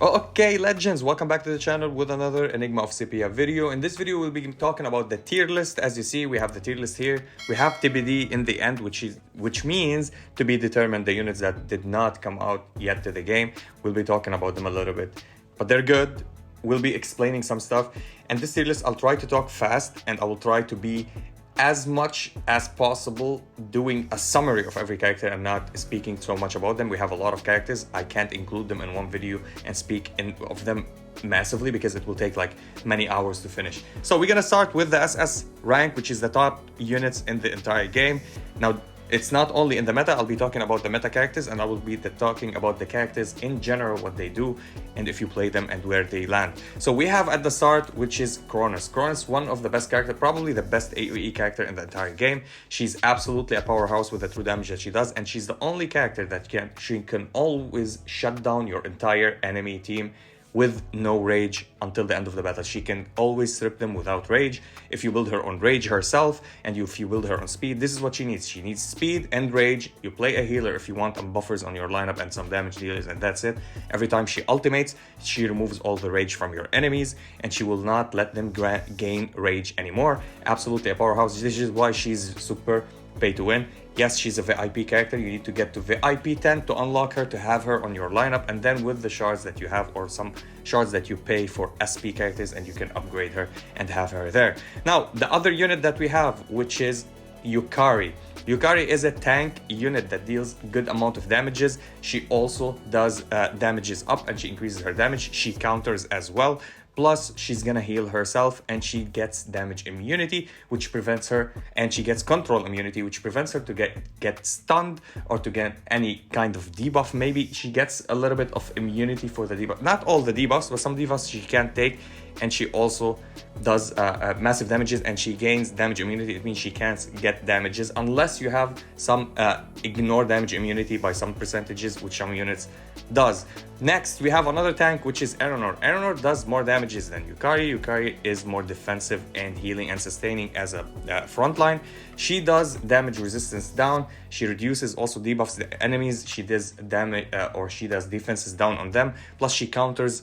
Okay, legends, welcome back to the channel with another Enigma of Sépia video. In this video, we'll be talking about the tier list. As you see, we have the tier list here. We have TBD in the end, which means to be determined, the units that did not come out yet to the game. We'll be talking about them a little bit, but they're good. We'll be explaining some stuff. And this tier list, I'll try to talk fast and I will try to be as much as possible doing a summary of every character and not speaking so much about them. We have a lot of characters. I can't include them in one video and speak of them massively because it will take like many hours to finish. So we're gonna start with the SS rank, which is the top units in the entire game. Now, it's not only in the meta. I'll be talking about the meta characters, and I will be talking about the characters in general, what they do, and if you play them and where they land. So we have at the start, which is Cronus. Cronus, one of the best characters, probably the best AoE character in the entire game. She's absolutely a powerhouse with the true damage that she does, and she's the only character that she can always shut down your entire enemy team with no rage until the end of the battle. She can always strip them without rage. If you build her on rage herself, and if you build her on speed, this is what she needs. She needs speed and rage. You play a healer if you want, and buffers on your lineup and some damage dealers, and that's it. Every time she ultimates, she removes all the rage from your enemies, and she will not let them gain rage anymore. Absolutely a powerhouse. This is why she's super pay to win. Yes, she's a VIP character. You need to get to VIP 10 to unlock her, to have her on your lineup, and then with the shards that you have, or some shards that you pay for SP characters, and you can upgrade her and have her there. Now, the other unit that we have, which is Yukari. Yukari is a tank unit that deals good amount of damages. She also does damages up, and she increases her damage. She counters as well. Plus, she's gonna heal herself, and she gets damage immunity, which prevents her, and she gets control immunity, which prevents her to get stunned or to get any kind of debuff. Maybe she gets a little bit of immunity for the debuff. Not all the debuffs, but some debuffs she can't take. And she also does massive damages, and she gains damage immunity. It means she can't get damages unless you have some ignore damage immunity by some percentages, which some units does. Next, we have another tank, which is Aeronor. Aeronor does more damages than Yukari. Yukari is more defensive and healing and sustaining as a frontline. She does damage resistance down. She reduces also debuffs the enemies. She does damage or she does defenses down on them. Plus, she counters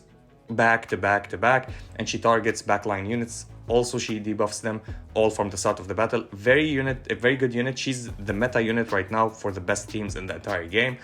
back to back, and she targets backline units. Also, she debuffs them all from the start of the battle. A very good unit. She's the meta unit right now for the best teams in the entire game.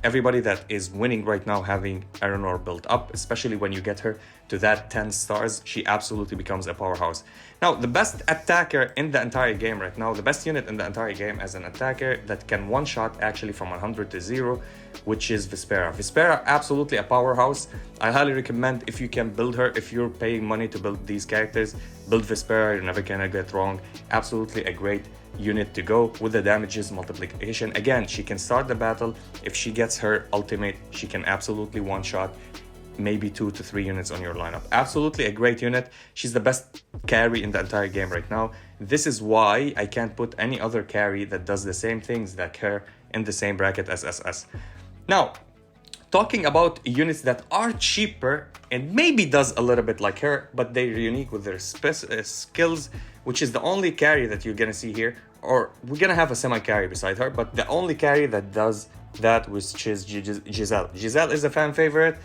Everybody that is winning right now having Aeronor built up, especially when you get her to that 10 stars, she absolutely becomes a powerhouse. Now, the best attacker in the entire game right now, the best unit in the entire game as an attacker that can one-shot actually from 100 to 0, which is Vespera. Vespera, absolutely a powerhouse. I highly recommend, if you can build her, if you're paying money to build these characters, build Vespera, you're never gonna get wrong. Absolutely a great unit to go with the damages multiplication. Again, she can start the battle. If she gets her ultimate, she can absolutely one-shot maybe 2 to 3 units on your lineup. Absolutely a great unit. She's the best carry in the entire game right now. This is why I can't put any other carry that does the same things that her in the same bracket as SS. Now, talking about units that are cheaper and maybe does a little bit like her, but they're unique with their skills, which is the only carry that you're gonna see here, or we're gonna have a semi-carry beside her, but the only carry that does that, which is Giselle. Giselle is a fan favorite,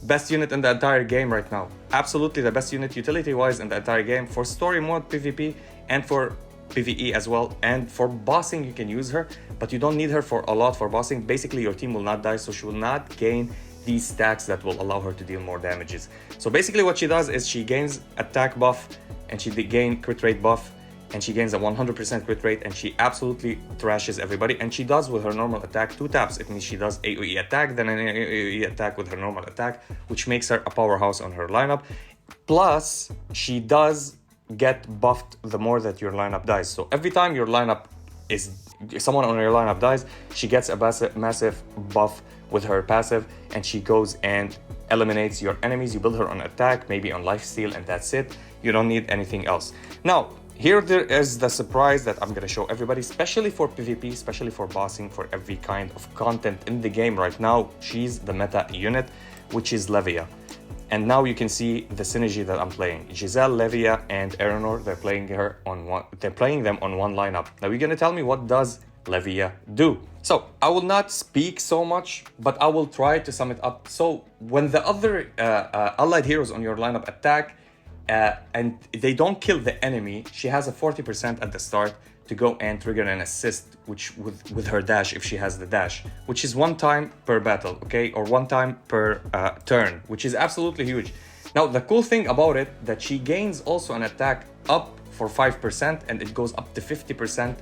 best unit in the entire game right now. Absolutely the best unit utility-wise in the entire game for story mode PvP and for PvE as well. And for bossing, you can use her, but you don't need her for a lot for bossing. Basically, your team will not die, so she will not gain these stacks that will allow her to deal more damages. So basically what she does is she gains attack buff, and she gains crit rate buff, and she gains a 100% crit rate, and she absolutely thrashes everybody. And she does with her normal attack 2 taps. It means she does AoE attack, then an AoE attack with her normal attack, which makes her a powerhouse on her lineup. Plus, she does get buffed the more that your lineup dies. So every time your lineup someone on your lineup dies, she gets a massive buff with her passive, and she goes and eliminates your enemies. You build her on attack, maybe on lifesteal, and that's it. You don't need anything else. Now, here there is the surprise that I'm going to show everybody, especially for PvP, especially for bossing, for every kind of content in the game right now. She's the meta unit, which is Levia. And now you can see the synergy that I'm playing. Giselle, Levia, and Aeronor, they're playing them on one lineup. Now you're gonna tell me, what does Levia do. So I will not speak so much, but I will try to sum it up. So when the other allied heroes on your lineup attack and they don't kill the enemy, she has a 40% at the start to go and trigger an assist, which with her dash, if she has the dash, which is 1 time per battle, okay, or 1 time per turn, which is absolutely huge. Now the cool thing about it, that she gains also an attack up for 5% and it goes up to 50%,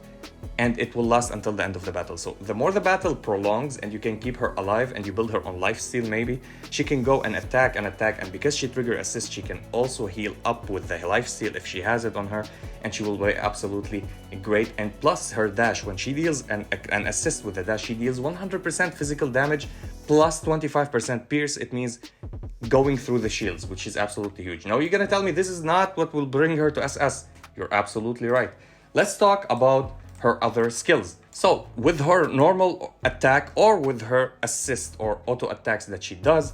and it will last until the end of the battle. So the more the battle prolongs and you can keep her alive and you build her on lifesteal maybe, she can go and attack, and because she trigger assist, she can also heal up with the lifesteal if she has it on her, and she will be absolutely great. And plus her dash, when she deals an assist with the dash, she deals 100% physical damage plus 25% pierce. It means going through the shields, which is absolutely huge. Now you're gonna tell me this is not what will bring her to SS. You're absolutely right. Let's talk about her other skills. So with her normal attack or with her assist or auto attacks that she does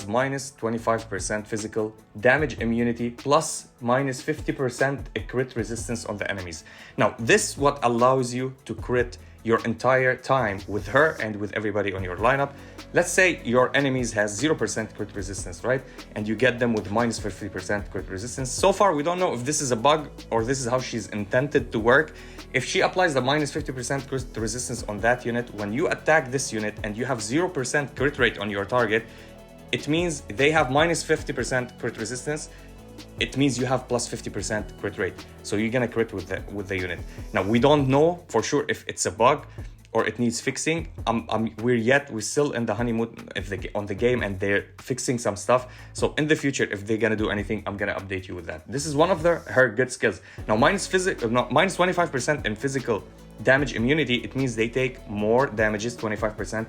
minus 25% physical damage immunity plus minus 50% crit resistance on the enemies. Now this what allows you to crit your entire time with her and with everybody on your lineup. Let's say your enemies has 0% crit resistance, right? And you get them with minus 50% crit resistance. So far, we don't know if this is a bug or this is how she's intended to work. If she applies the minus 50% crit resistance on that unit, when you attack this unit and you have 0% crit rate on your target, it means they have minus 50% crit resistance. It means you have plus 50% crit rate. So you're gonna crit with the unit. Now we don't know for sure if it's a bug or it needs fixing. We're still in the honeymoon on the game, and they're fixing some stuff. So in the future, if they're gonna do anything, I'm gonna update you with that. This is one of her good skills. Now minus 25% in physical damage immunity, it means they take more damages, 25%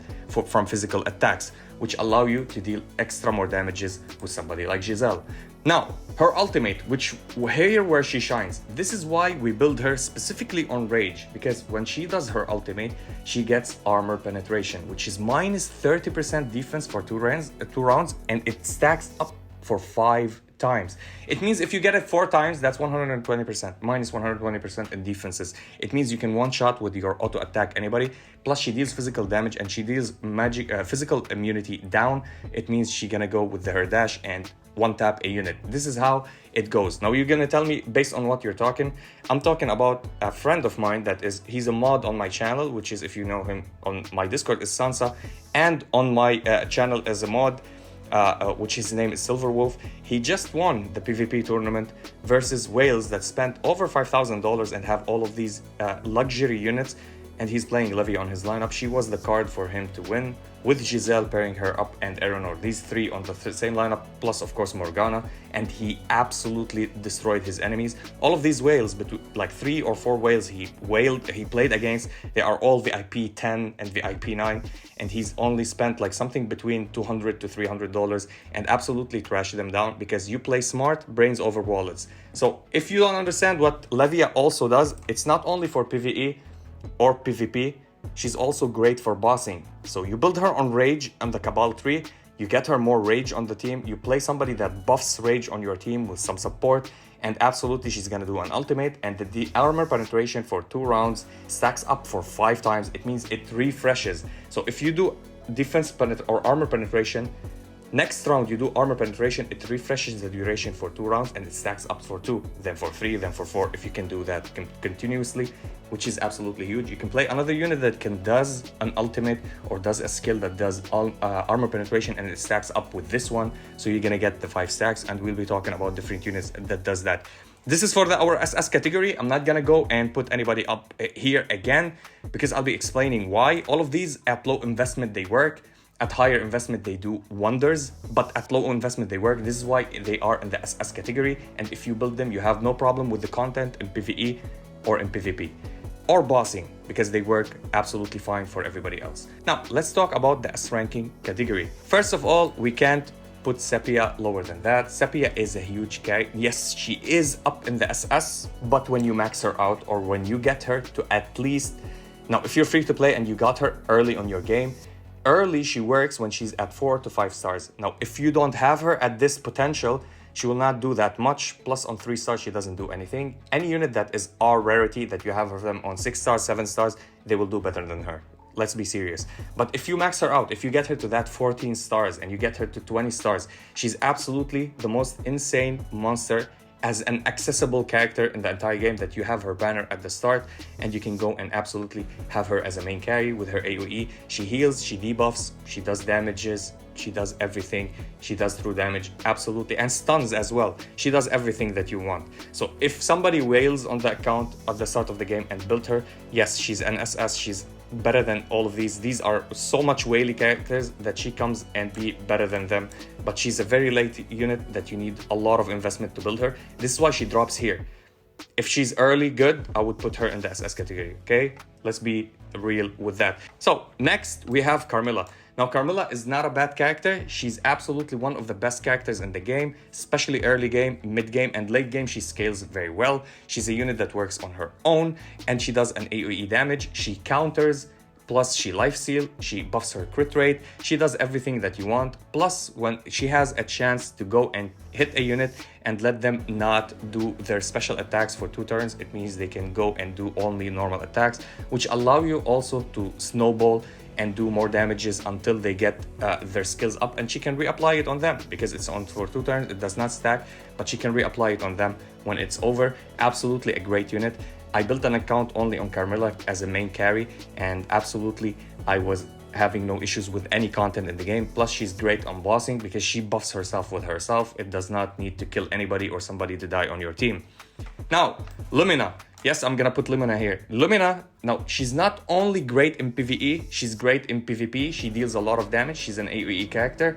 from physical attacks, which allow you to deal extra more damages with somebody like Giselle. Now, her ultimate, which here where she shines, this is why we build her specifically on Rage, because when she does her ultimate, she gets armor penetration, which is minus 30% defense for two rounds, and it stacks up for 5 times. It means if you get it 4 times, that's 120%, minus 120% in defenses. It means you can one-shot with your auto attack anybody. Plus she deals physical damage and she deals physical immunity down. It means she's gonna go with her dash and one-tap a unit. This is how it goes. Now you're gonna tell me, based on what you're talking, I'm talking about a friend of mine he's a mod on my channel, which is, if you know him on my Discord, is Sansa, and on my channel as a mod, which his name is Silverwolf. He just won the PvP tournament versus Wales that spent over $5,000 and have all of these luxury units, and he's playing Levy on his lineup. She was the card for him to win, with Giselle pairing her up and Eleanor. These 3 on the same lineup, plus of course Morgana, and he absolutely destroyed his enemies. All of these whales, like 3 or 4 whales he played against, they are all VIP 10 and VIP 9, and he's only spent like something between $200 to $300 and absolutely trashed them down, because you play smart, brains over wallets. So if you don't understand what Levia also does, it's not only for PvE or PvP, she's also great for bossing. So you build her on Rage and the Cabal tree, you get her more Rage on the team, you play somebody that buffs Rage on your team with some support, and absolutely she's gonna do an ultimate, and the armor penetration for 2 rounds stacks up for 5 times. It means it refreshes. So if you do defense or armor penetration, next round you do armor penetration, it refreshes the duration for 2 rounds and it stacks up for 2, then for 3, then for 4, if you can do that continuously, which is absolutely huge. You can play another unit that does an ultimate or does a skill that does armor penetration, and it stacks up with this one, so you're gonna get the 5 stacks, and we'll be talking about different units that does that. This is for our SS category. I'm not gonna go and put anybody up here again, because I'll be explaining why. All of these at low investment they work, at higher investment they do wonders, but at low investment they work. This is why they are in the SS category, and if you build them, you have no problem with the content in PvE or in PvP or bossing, because they work absolutely fine for everybody else. Now let's talk about the S ranking category. First of all, we can't put Sepia lower than that. Sepia is a huge guy. Yes, she is up in the SS, but when you max her out, or when you get her to at least, now if you're free to play and you got her early on your game, early she works when she's at 4 to 5 stars. Now if you don't have her at this potential, she will not do that much. Plus on 3 stars, she doesn't do anything. Any unit that is R rarity that you have of them on 6 stars, 7 stars, they will do better than her. Let's be serious. But if you max her out, if you get her to that 14 stars and you get her to 20 stars, she's absolutely the most insane monster as an accessible character in the entire game, that you have her banner at the start and you can go and absolutely have her as a main carry with her AoE. She heals, she debuffs, she does damages, she does everything. She does true damage, absolutely, and stuns as well. She does everything that you want. So if somebody wails on the account at the start of the game and built her, yes, she's an SS, she's better than all of these. These are so much whaley characters that she comes and be better than them, but she's a very late unit that you need a lot of investment to build her. This is why she drops here. If she's early good, I would put her in the SS category, okay? Let's be real with that. So next we have Carmilla. Now Carmilla is not a bad character. She's absolutely one of the best characters in the game, especially early game, mid game, and late game. She scales very well. She's a unit that works on her own and she does an AoE damage. She counters, plus she life steal, she buffs her crit rate, she does everything that you want. Plus when she has a chance to go and hit a unit and let them not do their special attacks for 2 turns, it means they can go and do only normal attacks, which allow you also to snowball and do more damages until they get their skills up, and she can reapply it on them because it's on for 2 turns. It does not stack, but she can reapply it on them when it's over. Absolutely a great unit. I built an account only on Carmilla as a main carry, and absolutely I was having no issues with any content in the game. Plus she's great on bossing because she buffs herself with herself. It does not need to kill anybody or somebody to die on your team. Now Lumina. Yes, I'm gonna put Lumina here. Lumina, now she's not only great in PvE, she's great in PvP. She deals a lot of damage. She's an AoE character.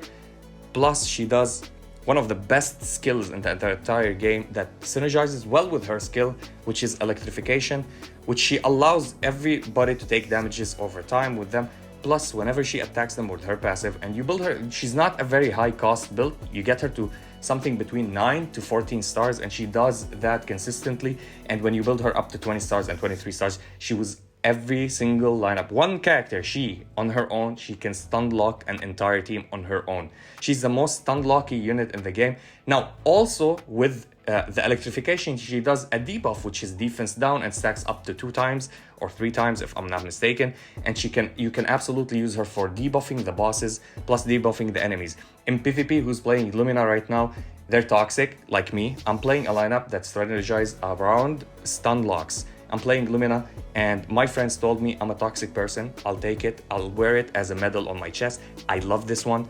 Plus she does one of the best skills in the entire game that synergizes well with her skill, which is electrification, which she allows everybody to take damages over time with them. Plus whenever she attacks them with her passive and you build her, she's not a very high cost build. You get her to something between 9 to 14 stars and she does that consistently. And when you build her up to 20 stars and 23 stars, she was every single lineup. One character, she on her own, she can stun lock an entire team on her own. She's the most stun locky unit in the game. Now also with the electrification, she does a debuff, which is defense down and stacks up to 2 times or 3 times if I'm not mistaken. And you can absolutely use her for debuffing the bosses plus debuffing the enemies. In PvP, who's playing Lumina right now, they're toxic like me. I'm playing a lineup that's strategized around stun locks. I'm playing Lumina and my friends told me I'm a toxic person. I'll take it. I'll wear it as a medal on my chest. I love this one.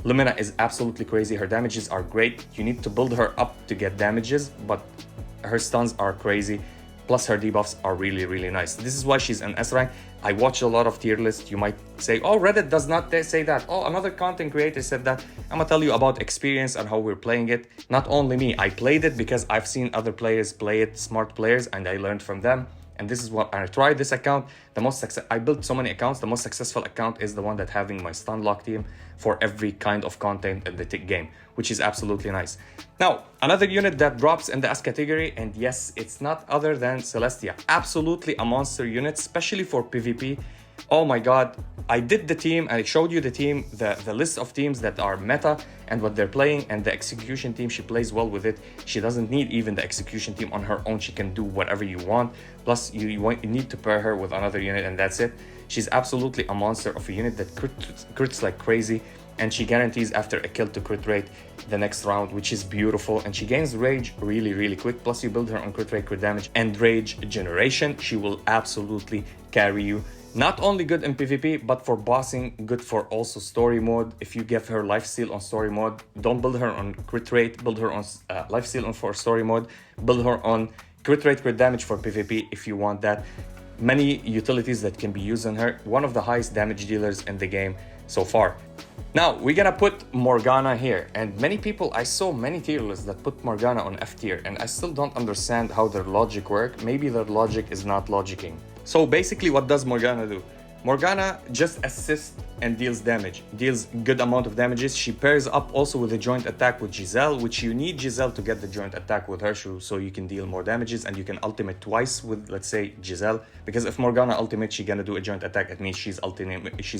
Lumina is absolutely crazy. Her damages are great. You need to build her up to get damages, but her stuns are crazy. Plus her debuffs are really, really nice. This is why she's an S rank. I watch a lot of tier lists. You might say, oh, Reddit does not say that. Oh, another content creator said that. I'm gonna tell you about experience and how we're playing it. Not only me, I played it because I've seen other players play it, smart players, and I learned from them. And this is what I tried this account. I built so many accounts. The most successful account is the one that having my stun lock team for every kind of content in the game, which is absolutely nice. Now, another unit that drops in the S category, and yes, it's not other than Celestia. Absolutely a monster unit, especially for PvP. Oh my god, I did the team, I showed you the team, the list of teams that are meta and what they're playing, and the execution team, she plays well with it. She doesn't need even the execution team on her own. She can do whatever you want. Plus, you need to pair her with another unit and that's it. She's absolutely a monster of a unit that crits like crazy, and she guarantees after a kill to crit rate the next round, which is beautiful. And she gains rage really, really quick. Plus, you build her on crit rate, crit damage, and rage generation. She will absolutely carry you. Not only good in PvP, but for bossing, good for also story mode. If you give her lifesteal on story mode, don't build her on crit rate, build her on lifesteal for story mode, build her on crit rate, crit damage for PvP if you want that. Many utilities that can be used on her. One of the highest damage dealers in the game so far. Now, we're gonna put Morgana here, and many people, I saw many tier lists that put Morgana on F tier, and I still don't understand how their logic work. Maybe their logic is not logicking. So basically, what does Morgana do? Morgana just assists and deals damage, deals good amount of damages. She pairs up also with a joint attack with Giselle, which you need Giselle to get the joint attack with her so you can deal more damages, and you can ultimate twice with, let's say, Giselle, because if Morgana ultimate, she's gonna do a joint attack. It means she's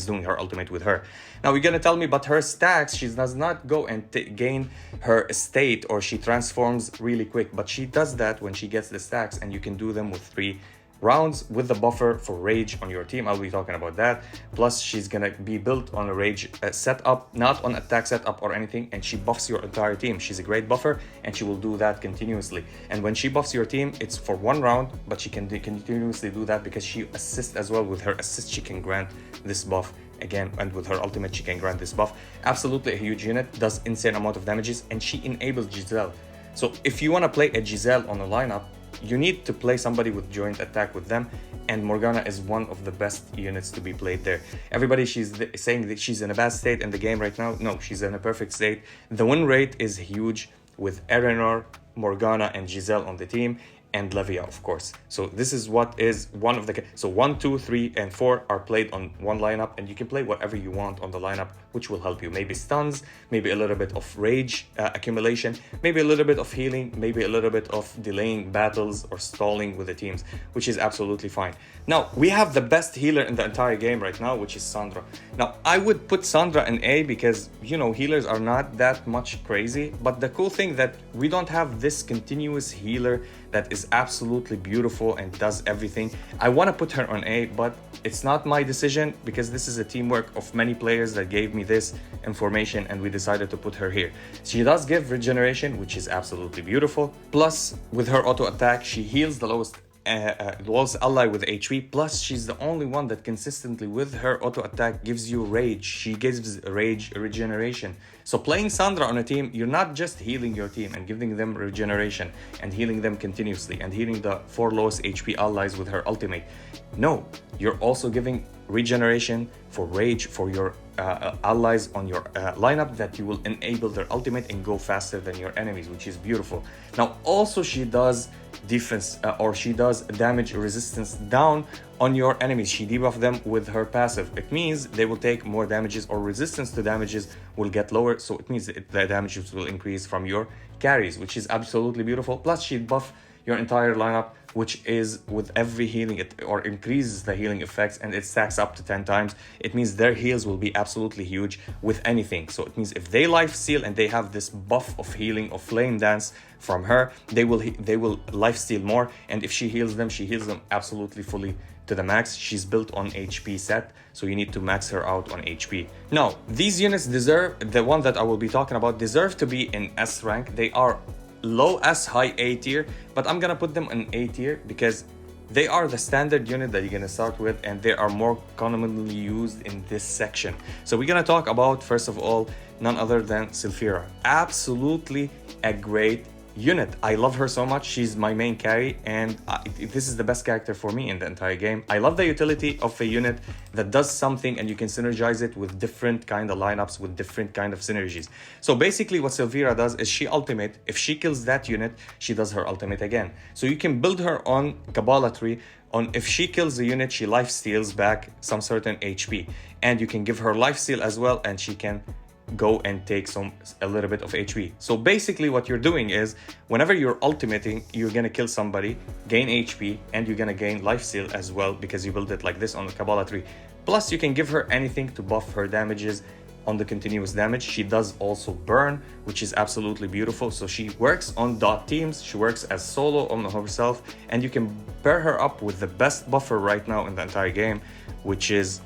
doing her ultimate with her. Now you're gonna tell me, but her stacks, she does not go and gain her estate, or she transforms really quick, but she does that when she gets the stacks, and you can do them with 3 rounds with the buffer for rage on your team. I'll be talking about that. Plus, she's gonna be built on a rage setup, not on attack setup or anything, and she buffs your entire team. She's a great buffer, and she will do that continuously. And when she buffs your team, it's for 1 round, but she can continuously do that because she assists as well. With her assist, she can grant this buff again, and with her ultimate, she can grant this buff. Absolutely a huge unit, does insane amount of damages, and she enables Giselle. So if you want to play a Giselle on a lineup, you need to play somebody with joint attack with them, and Morgana is one of the best units to be played there. Everybody, she's saying that she's in a bad state in the game right now. No, she's in a perfect state. The win rate is huge with Eleanor, Morgana, and Giselle on the team, and Levia, of course. So this is what is one of the... So 1, 2, 3, and 4 are played on one lineup, and you can play whatever you want on the lineup, which will help you. Maybe stuns, maybe a little bit of rage accumulation, maybe a little bit of healing, maybe a little bit of delaying battles or stalling with the teams, which is absolutely fine. Now, we have the best healer in the entire game right now, which is Sandra. Now, I would put Sandra in A because, you know, healers are not that much crazy, but the cool thing that we don't have this continuous healer that is absolutely beautiful and does everything. I want to put her on A, but it's not my decision because this is a teamwork of many players that gave me this information, and we decided to put her here. She does give regeneration, which is absolutely beautiful. Plus, with her auto attack, she heals the lowest ally with HP. Plus, she's the only one that consistently with her auto attack gives you rage. She gives rage regeneration. So playing Sandra on a team, you're not just healing your team and giving them regeneration and healing them continuously and healing the 4 lowest HP allies with her ultimate. No, you're also giving regeneration for rage for your allies on your lineup, that you will enable their ultimate and go faster than your enemies, which is beautiful. Now also she does defense or she does damage resistance down on your enemies. She debuff them with her passive. It means they will take more damages, or resistance to damages will get lower, so it means the damages will increase from your carries, which is absolutely beautiful. Plus she buff your entire lineup, which is with every healing or increases the healing effects, and it stacks up to 10 times. It means their heals will be absolutely huge with anything. So it means if they life steal and they have this buff of healing of flame dance from her, they will life steal more, and if she heals them absolutely fully to the max. She's built on HP set, so you need to max her out on HP. Now, these units deserve, the one that I will be talking about, deserve to be in S rank. They are low S, high A tier, but I'm gonna put them in A tier because they are the standard unit that you're gonna start with, and they are more commonly used in this section. So we're gonna talk about, first of all, none other than Sepia. Absolutely a great unit. I love her so much. She's my main carry, and this is the best character for me in the entire game. I love the utility of a unit that does something and you can synergize it with different kind of lineups with different kind of synergies. So basically what Sepia does is she ultimate. If she kills that unit, she does her ultimate again. So you can build her on Kabbalah tree. On if she kills the unit, she life steals back some certain HP, and you can give her life steal as well, and she can go and take a little bit of HP. So basically what you're doing is whenever you're ultimating, you're gonna kill somebody, gain HP, and you're gonna gain lifesteal as well because you build it like this on the Kabbalah tree. Plus you can give her anything to buff her damages on the continuous damage. She does also burn, which is absolutely beautiful. So she works on dot teams, she works as solo on herself, and you can pair her up with the best buffer right now in the entire game, which is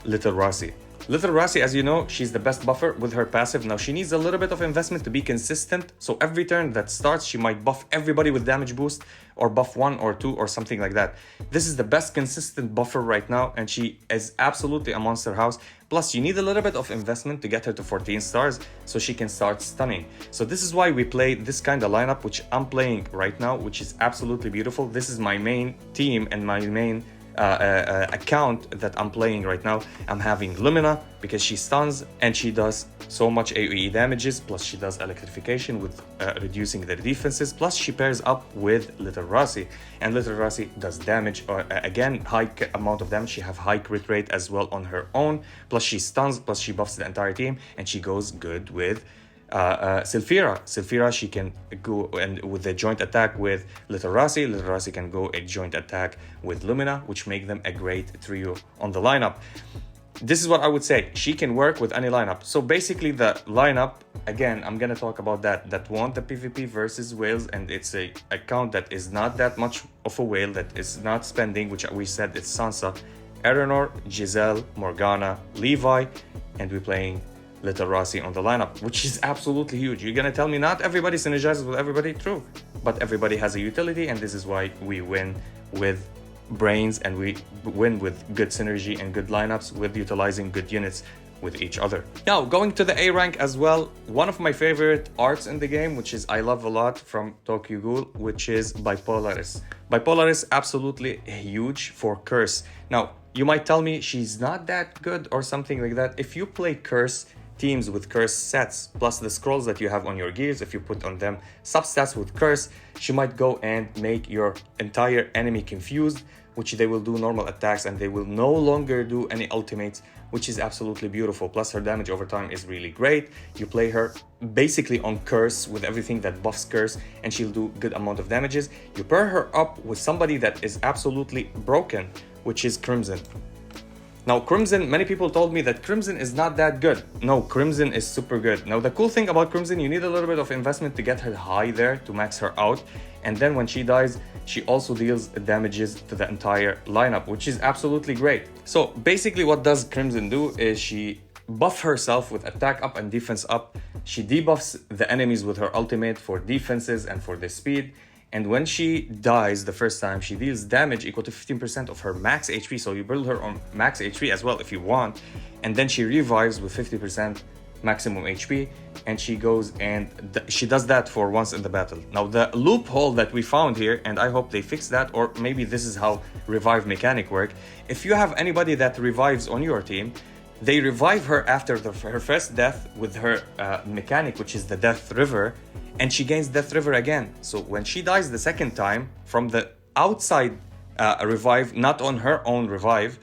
Little Rossi. Little Rossi, as you know, she's the best buffer with her passive. Now she needs a little bit of investment to be consistent. So every turn that starts, she might buff everybody with damage boost, or buff 1 or 2 or something like that. This is the best consistent buffer right now, and she is absolutely a monster house. Plus you need a little bit of investment to get her to 14 stars so she can start stunning. So this is why we play this kind of lineup, which I'm playing right now, which is absolutely beautiful. This is my main team and my main account that I'm playing right now, I'm having Lumina because she stuns and she does so much AoE damages, plus she does electrification with reducing their defenses, plus she pairs up with Little Rossi, and Little Rossi does damage, again, high amount of damage. She have high crit rate as well on her own, plus she stuns, plus she buffs the entire team, and she goes good with Sylphira, she can go and with the joint attack with Little Rossi. Little Rossi can go a joint attack with Lumina, which make them a great trio on the lineup. This is what I would say. She can work with any lineup. So basically the lineup, again, I'm gonna talk about that want the PvP versus whales, and it's a account that is not that much of a whale, that is not spending, which we said it's Sansa, Eleanor, Giselle, Morgana, Levi, and we're playing Little Rossi on the lineup, which is absolutely huge. You're gonna tell me not everybody synergizes with everybody, true, but everybody has a utility, and this is why we win with brains and we win with good synergy and good lineups with utilizing good units with each other. Now, going to the A rank as well, one of my favorite arts in the game, which is I love a lot from Tokyo Ghoul, which is Bipolaris. Bipolaris, absolutely huge for Curse. Now, you might tell me she's not that good or something like that. If you play Curse teams with Curse sets, plus the scrolls that you have on your gears, if you put on them substats with Curse, she might go and make your entire enemy confused, which they will do normal attacks and they will no longer do any ultimates, which is absolutely beautiful. Plus her damage over time is really great. You play her basically on Curse with everything that buffs Curse, and she'll do good amount of damages. You pair her up with somebody that is absolutely broken, which is Crimson. Now, Crimson, many people told me that Crimson is not that good. No, Crimson is super good. Now, the cool thing about Crimson, you need a little bit of investment to get her high there, to max her out. And then when she dies, she also deals damages to the entire lineup, which is absolutely great. So basically what does Crimson do is she buff herself with attack up and defense up. She debuffs the enemies with her ultimate for defenses and for the speed. And when she dies the first time, she deals damage equal to 15% of her max HP. So you build her on max HP as well if you want. And then she revives with 50% maximum HP. And she goes and she does that for once in the battle. Now the loophole that we found here, and I hope they fix that, or maybe this is how revive mechanic work. If you have anybody that revives on your team, they revive her after her first death with her mechanic, which is the Death River, and she gains Death River again. So when she dies the second time from the outside revive, not on her own revive,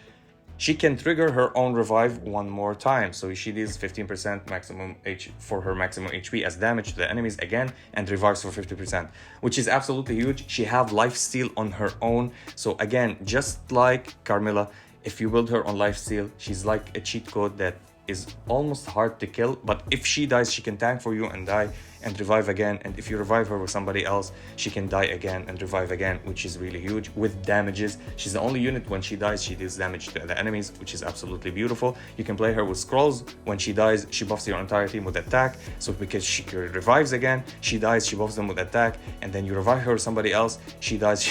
she can trigger her own revive one more time. So she deals 15% maximum for her maximum HP as damage to the enemies again, and revives for 50%, which is absolutely huge. She have lifesteal on her own. So again, just like Carmilla, if you build her on lifesteal, she's like a cheat code that is almost hard to kill, but if she dies, she can tank for you and die and revive again. And if you revive her with somebody else, she can die again and revive again, which is really huge with damages. She's the only unit when she dies, she deals damage to the enemies, which is absolutely beautiful. You can play her with scrolls. When she dies, she buffs your entire team with attack. So because she revives again, she dies, she buffs them with attack, and then you revive her with somebody else, she dies,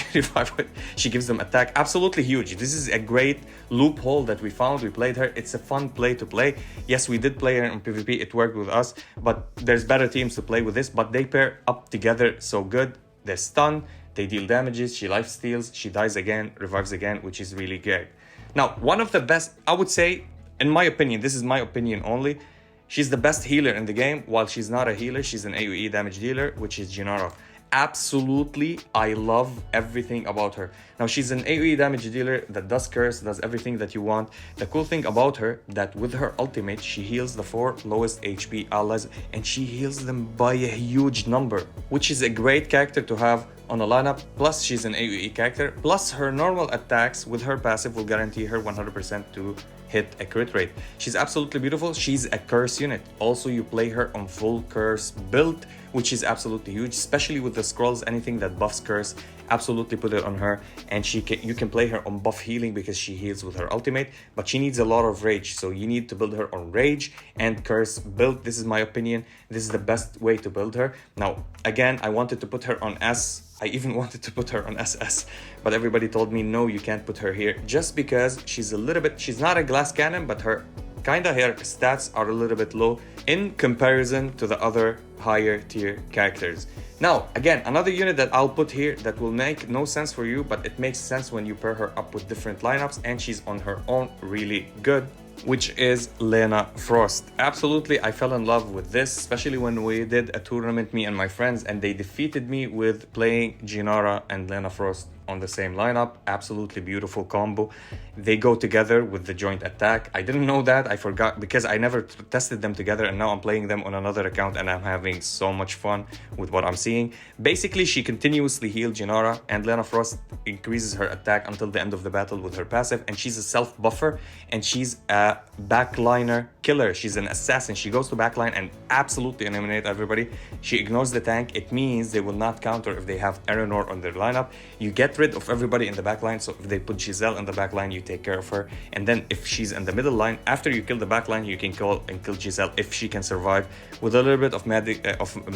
she gives them attack. Absolutely huge. This is a great loophole that we found. We played her. It's a fun play to play. Yes, we did play her in PvP. It worked with us, but there's better teams to play with this, but they pair up together so good. They stun, they deal damages, she life steals, she dies again, revives again, which is really great. Now, one of the best, I would say, in my opinion, this is my opinion only, she's the best healer in the game. While she's not a healer, she's an AoE damage dealer, which is Gennaro. Absolutely, I love everything about her. Now, she's an AoE damage dealer that does curse, does everything that you want. The cool thing about her, that with her ultimate, she heals the 4 lowest HP allies, and she heals them by a huge number, which is a great character to have on a lineup. Plus, she's an AoE character. Plus, her normal attacks with her passive will guarantee her 100% to hit a crit rate. She's absolutely beautiful. She's a curse unit. Also, you play her on full curse build, which is absolutely huge, especially with the scrolls. Anything that buffs curse, absolutely put it on her. And you can play her on buff healing because she heals with her ultimate, but she needs a lot of rage. So you need to build her on rage and curse build. This is my opinion. This is the best way to build her. Now, again, I wanted to put her on S. I even wanted to put her on SS, but everybody told me, no, you can't put her here, just because she's she's not a glass cannon, but her stats are a little bit low in comparison to the other higher tier characters. Now, again, another unit that I'll put here that will make no sense for you, but it makes sense when you pair her up with different lineups, and she's on her own really good, which is Lena Frost. Absolutely, I fell in love with this, especially when we did a tournament, me and my friends, and they defeated me with playing Jinara and Lena Frost on the same lineup. Absolutely beautiful combo. They go together with the joint attack. I didn't know that. I forgot because I never tested them together, and now I'm playing them on another account and I'm having so much fun with what I'm seeing. Basically, she continuously heals Jinara, and Lena Frost increases her attack until the end of the battle with her passive, and she's a self buffer, and she's a backliner killer. She's an assassin. She goes to backline and absolutely eliminate everybody. She ignores the tank. It means they will not counter if they have Eleanor on their lineup. You get rid of everybody in the backline, so if they put Giselle in the backline, you take care of her, and then if she's in the middle line, after you kill the backline, you can kill Giselle if she can survive with a little bit of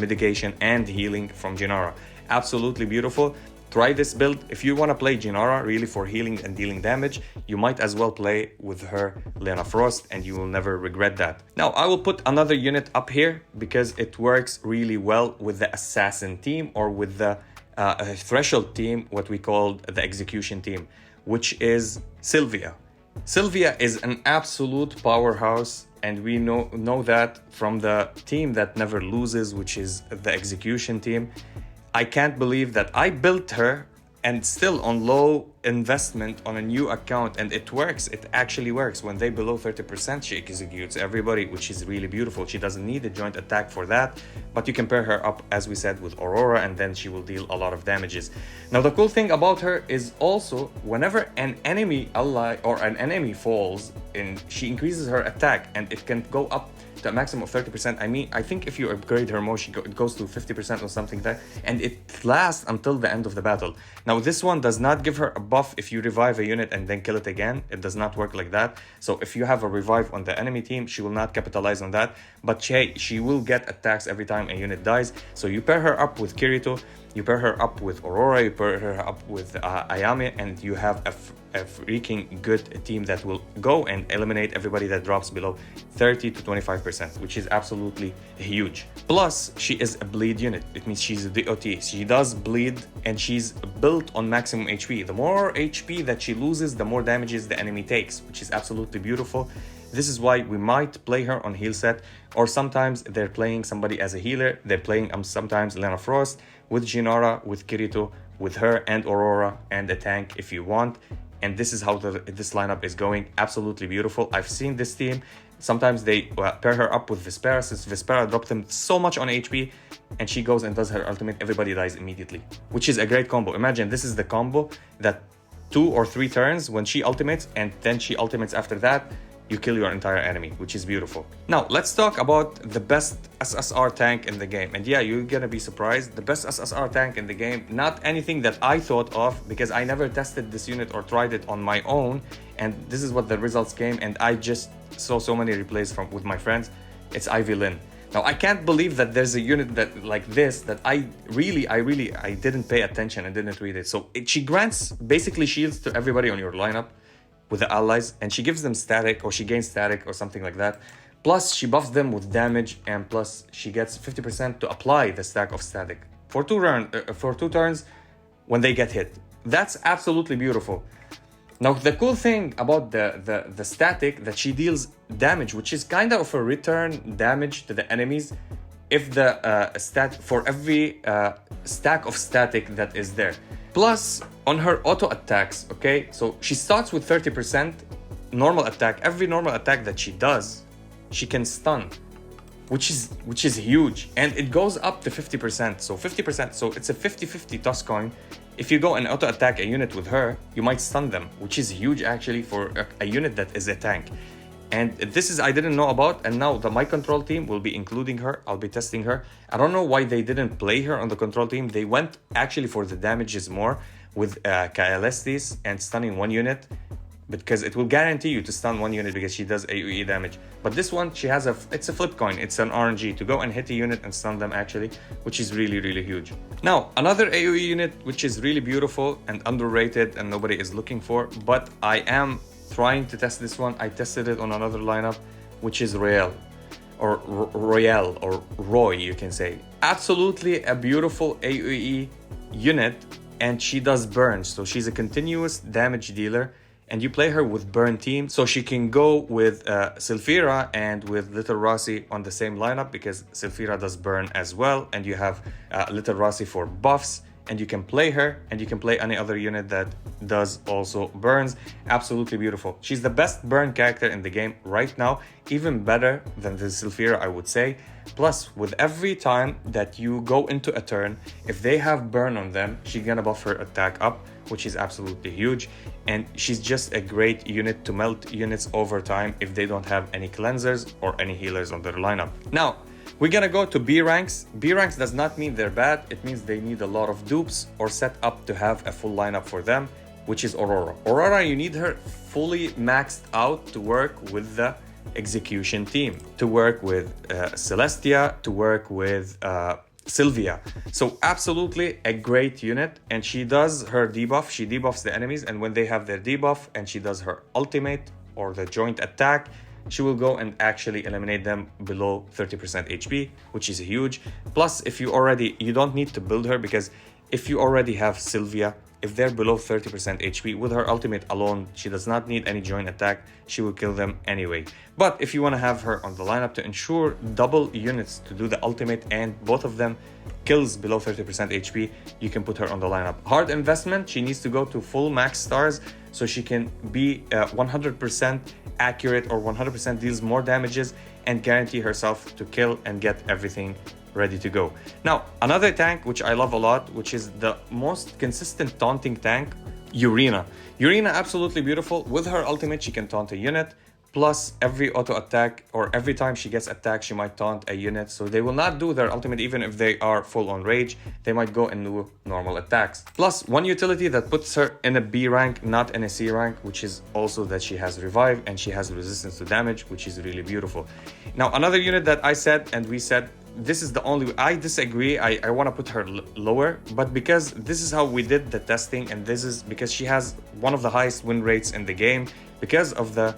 mitigation and healing from Jinara. Absolutely beautiful. Try this build. If you want to play Jinara really for healing and dealing damage, you might as well play with her Lena Frost, and you will never regret that. Now, I will put another unit up here because it works really well with the assassin team, or with the threshold team, what we call the execution team, which is Sepia. Sepia is an absolute powerhouse, and we know that from the team that never loses, which is the execution team. I can't believe that I built her and still on low investment on a new account, and it works. It actually works. When they below 30%, she executes everybody, which is really beautiful. She doesn't need a joint attack for that, but you can pair her up, as we said, with Aurora, and then she will deal a lot of damages. Now, the cool thing about her is also whenever an enemy ally or an enemy falls, she increases her attack, and it can go up to a maximum of 30%. I mean, I think if you upgrade her more, it goes to 50% or something like that, and it lasts until the end of the battle. Now, this one does not give her a buff if you revive a unit and then kill it again. It does not work like that. So if you have a revive on the enemy team, she will not capitalize on that, but she will get attacks every time a unit dies. So you pair her up with Kirito, you pair her up with Aurora, you pair her up with Ayame, and you have a freaking good team that will go and eliminate everybody that drops below 30 to 25%, which is absolutely huge. Plus, she is a bleed unit. It means she's a DOT. She does bleed, and she's built on maximum HP. The more HP that she loses, the more damages the enemy takes, which is absolutely beautiful. This is why we might play her on heal set, or sometimes they're playing somebody as a healer. They're playing sometimes Lena Frost with Jinara, with Kirito, with her and Aurora, and a tank if you want. And this is how this lineup is going. Absolutely beautiful. I've seen this team. Sometimes they pair her up with Vespera, since Vespera dropped them so much on HP, and she goes and does her ultimate, everybody dies immediately, which is a great combo. Imagine this is the combo that 2 or 3 turns when she ultimates, and then she ultimates after that, you kill your entire enemy, which is beautiful. Now, let's talk about the best SSR tank in the game. And yeah, you're gonna be surprised. The best SSR tank in the game, not anything that I thought of, because I never tested this unit or tried it on my own. And this is what the results came, and I just saw so many replays with my friends. It's Ivy Lynn. Now, I can't believe that there's a unit that like this that I didn't pay attention and didn't read it. So she grants basically shields to everybody on your lineup with the allies, and she gives them static, or she gains static or something like that. Plus, she buffs them with damage, and plus she gets 50% to apply the stack of static for 2 turns when they get hit. That's absolutely beautiful. Now, the cool thing about the static, that she deals damage, which is kind of a return damage to the enemies if the for every stack of static that is there. Plus, on her auto attacks, okay, so she starts with 30% normal attack. Every normal attack that she does, she can stun, which is huge, and it goes up to 50%. So 50%, so it's a 50-50 toss coin. If you go and auto attack a unit with her, you might stun them, which is huge actually for a unit that is a tank. And this is I didn't know about, and now my control team will be including her. I'll be testing her. I don't know why they didn't play her on the control team. They went actually for the damages more with Kaelestis and stunning 1 unit, because it will guarantee you to stun 1 unit because she does AoE damage. But this one, she has it's a flip coin. It's an RNG to go and hit a unit and stun them actually, which is really, really huge. Now, another AoE unit, which is really beautiful and underrated and nobody is looking for, but I am trying to test this one. I tested it on another lineup, which is Rael. or Royale, or Roy, you can say. Absolutely a beautiful AoE unit, and she does burn, so she's a continuous damage dealer, and you play her with burn team, so she can go with Sylphira and with Little Rossi on the same lineup, because Sylphira does burn as well, and you have Little Rossi for buffs, and you can play her, and you can play any other unit that does also burns. Absolutely beautiful. She's the best burn character in the game right now, even better than the Sylphira, I would say. Plus, with every time that you go into a turn, if they have burn on them, she's gonna buff her attack up, which is absolutely huge. And she's just a great unit to melt units over time if they don't have any cleansers or any healers on their lineup. Now, we're gonna go to B ranks. B ranks does not mean they're bad, it means they need a lot of dupes or set up to have a full lineup for them, which is Aurora. Aurora, you need her fully maxed out to work with the execution team, to work with Celestia, to work with Sylvia. So absolutely a great unit, and she does her debuff, she debuffs the enemies, and when they have their debuff and she does her ultimate or the joint attack, she will go and actually eliminate them below 30% HP, which is huge. Plus, if you don't need to build her, because if you already have Sylvia, if they're below 30% HP, with her ultimate alone, she does not need any joint attack, she will kill them anyway. But if you want to have her on the lineup to ensure double units to do the ultimate and both of them kills below 30% HP, you can put her on the lineup. Hard investment, she needs to go to full max stars so she can be 100% accurate, or 100% deals more damages, and guarantee herself to kill and get everything ready to go. Now, another tank which I love a lot, which is the most consistent taunting tank, Urena. Urena, absolutely beautiful. With her ultimate, she can taunt a unit. Plus, every auto attack, or every time she gets attacked, she might taunt a unit. So they will not do their ultimate even if they are full on rage. They might go and do normal attacks. Plus, one utility that puts her in a B rank, not in a C rank, which is also that she has revive and she has resistance to damage, which is really beautiful. Now, another unit that I said, and we said, this is the only, I disagree, I want to put her lower, but because this is how we did the testing, and this is because she has one of the highest win rates in the game, because of the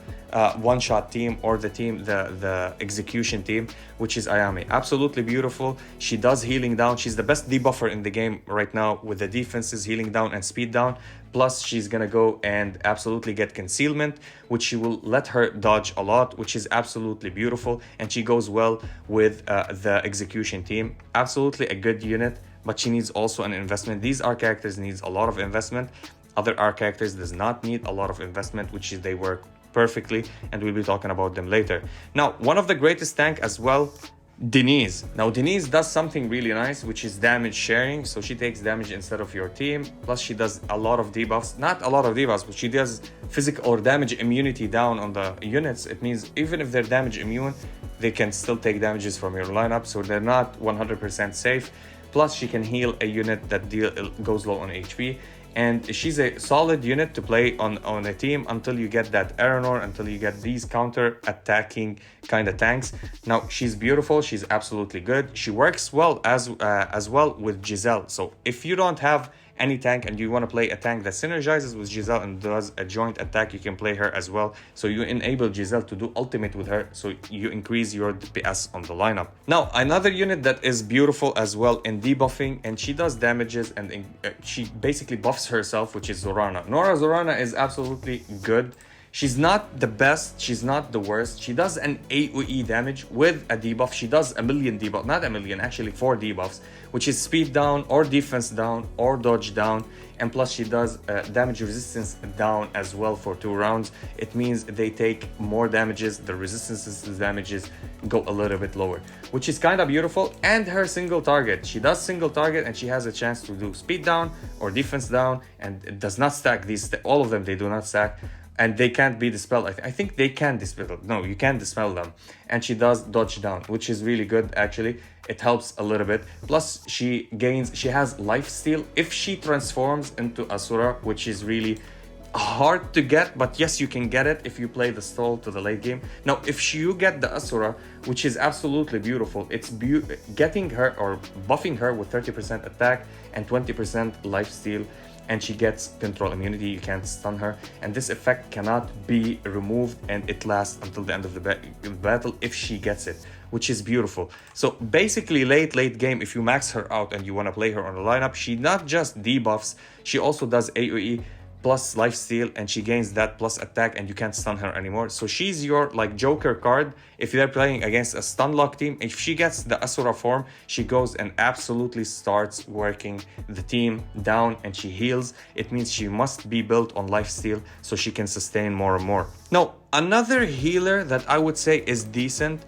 one-shot team, or the team, the execution team, which is Ayame. Absolutely beautiful. She does healing down. She's the best debuffer in the game right now, with the defenses, healing down and speed down. Plus, she's gonna go and absolutely get concealment, which she will let her dodge a lot, which is absolutely beautiful. And she goes well with the execution team. Absolutely a good unit, but she needs also an investment. These are characters needs a lot of investment. Other R characters does not need a lot of investment, which is they work perfectly, and we'll be talking about them later. Now, one of the greatest tank as well, Denise. Now, Denise does something really nice, which is damage sharing. So she takes damage instead of your team. Plus, she does a lot of debuffs. Not a lot of debuffs, but she does physical or damage immunity down on the units. It means even if they're damage immune, they can still take damages from your lineup. So they're not 100% safe. Plus, she can heal a unit that goes low on HP. And she's a solid unit to play on a team until you get that Aranor, until you get these counter-attacking kind of tanks. Now, she's beautiful. She's absolutely good. She works well as well with Giselle. So if you don't have any tank and you want to play a tank that synergizes with Giselle and does a joint attack, you can play her as well. So you enable Giselle to do ultimate with her, so you increase your DPS on the lineup. Now, another unit that is beautiful as well in debuffing, and she does damages, and she basically buffs herself, which is Zorana. Zorana is absolutely good. She's not the best, she's not the worst. She does an AoE damage with a debuff. She does a million debuff, not a million, actually 4 debuffs, which is speed down or defense down or dodge down. And plus she does damage resistance down as well for 2 rounds. It means they take more damages, the resistances to damages go a little bit lower, which is kind of beautiful. And her single target, she does single target, and she has a chance to do speed down or defense down, and it does not stack these, all of them, they do not stack. And they can't be dispelled. I think they can dispel. No, you can't dispel them. And she does dodge down, which is really good, actually. It helps a little bit. Plus, she has lifesteal if she transforms into Asura, which is really hard to get, but yes, you can get it if you play the stall to the late game. Now, if you get the Asura, which is absolutely beautiful, it's getting her or buffing her with 30% attack and 20% lifesteal, and she gets control immunity. You can't stun her, and this effect cannot be removed, and it lasts until the end of the battle if she gets it, which is beautiful. So basically late game, if you max her out and you want to play her on the lineup, she not just debuffs, she also does AoE plus lifesteal, and she gains that plus attack, and you can't stun her anymore. So she's your like Joker card if you're playing against a stun lock team. If she gets the Asura form, she goes and absolutely starts working the team down, and she heals. It means she must be built on lifesteal so she can sustain more and more. Now, another healer that I would say is decent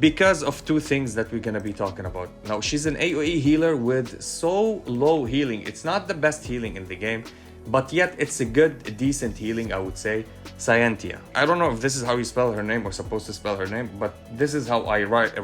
because of two things that we're gonna be talking about. Now, she's an AoE healer with so low healing. It's not the best healing in the game, but yet it's a good, decent healing, I would say. Scientia. I don't know if this is how you spell her name or supposed to spell her name, but this is how I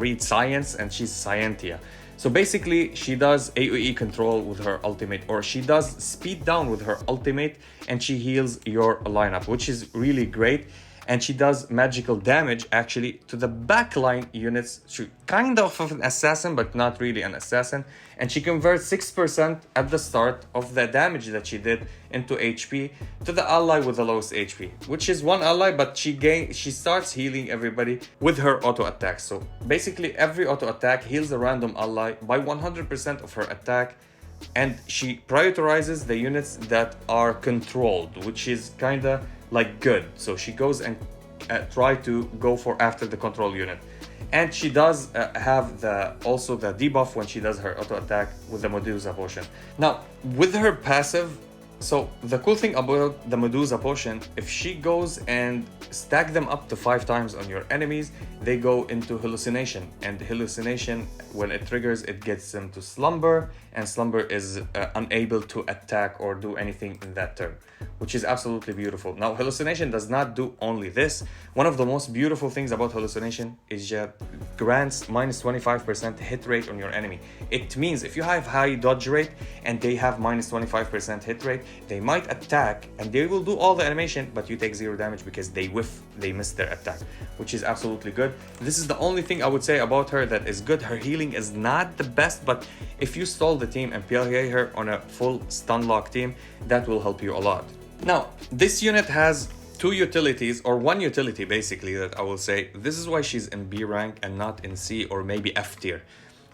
read science, and she's Scientia. So basically, she does AoE control with her ultimate, or she does speed down with her ultimate, and she heals your lineup, which is really great. And she does magical damage actually to the backline units. She kind of an assassin, but not really an assassin. And she converts 6% at the start of the damage that she did into HP to the ally with the lowest HP, which is one ally, but she starts healing everybody with her auto attack. So basically every auto attack heals a random ally by 100% of her attack. And she prioritizes the units that are controlled, which is kind of like good. So she goes and try to go for after the control unit. And she does have also the debuff when she does her auto attack with the Medusa potion. Now, with her passive, so the cool thing about the Medusa potion, if she goes and stack them up to 5 times on your enemies, they go into hallucination. And hallucination, when it triggers, it gets them to slumber, and slumber is unable to attack or do anything in that turn, which is absolutely beautiful. Now, hallucination does not do only this. One of the most beautiful things about hallucination is that it grants minus 25% hit rate on your enemy. It means if you have high dodge rate and they have minus 25% hit rate, they might attack and they will do all the animation, but you take 0 damage because they miss their attack, which is absolutely good. This is the only thing I would say about her that is good. Her healing is not the best, but if you stall the team and play her on a full stun lock team, that will help you a lot. Now, this unit has 2 utilities, or 1 utility basically, that I will say. This is why she's in B rank and not in C or maybe F tier.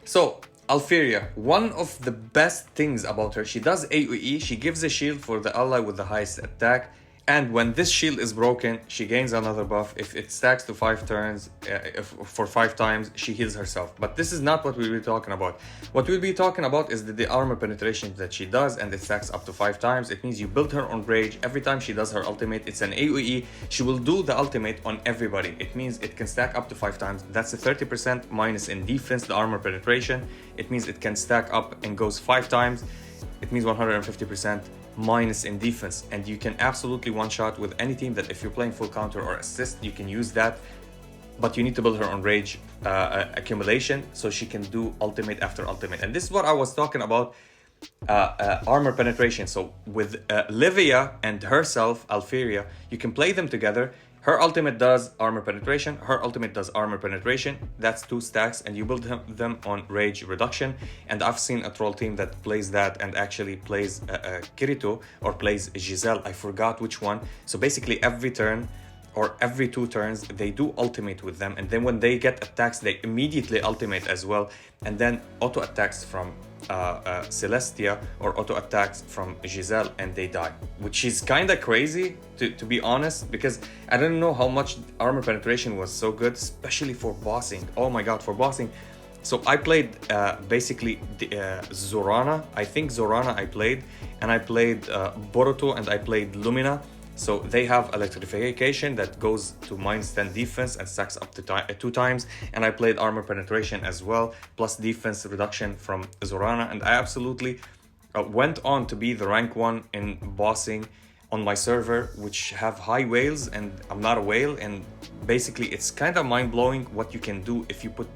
So, Alfiria, one of the best things about her, she does AoE, she gives a shield for the ally with the highest attack, and when this shield is broken, she gains another buff. If it stacks to 5 turns, for 5 times, she heals herself. But this is not what we'll be talking about. What we'll be talking about is the armor penetration that she does, and it stacks up to 5 times. It means you build her on rage. Every time she does her ultimate, it's an AoE. She will do the ultimate on everybody. It means it can stack up to 5 times. That's a 30% minus in defense, the armor penetration. It means it can stack up and goes 5 times. It means 150% minus in defense, and you can absolutely one-shot with any team that if you're playing full counter or assist, you can use that. But you need to build her on rage accumulation so she can do ultimate after ultimate. And this is what I was talking about, armor penetration. So with Livia and herself, Alfiria, you can play them together. Her ultimate does armor penetration, her ultimate does armor penetration. That's 2 stacks, and you build them on rage reduction. And I've seen a troll team that plays that and actually plays Kirito or plays Giselle. I forgot which one. So basically every turn or every 2 turns, they do ultimate with them. And then when they get attacks, they immediately ultimate as well. And then auto attacks from Celestia or auto attacks from Giselle, and they die, which is kind of crazy to be honest, because I didn't know how much armor penetration was so good, especially for bossing. Oh my god, for bossing. So I played basically Zorana. I think Zorana I played, and I played Boruto, and I played Lumina. So they have electrification that goes to minus 10 defense and stacks up to 2 times. And I played armor penetration as well, plus defense reduction from Zorana. And I absolutely went on to be the rank 1 in bossing on my server, which have high whales, and I'm not a whale. And basically it's kind of mind-blowing what you can do if you put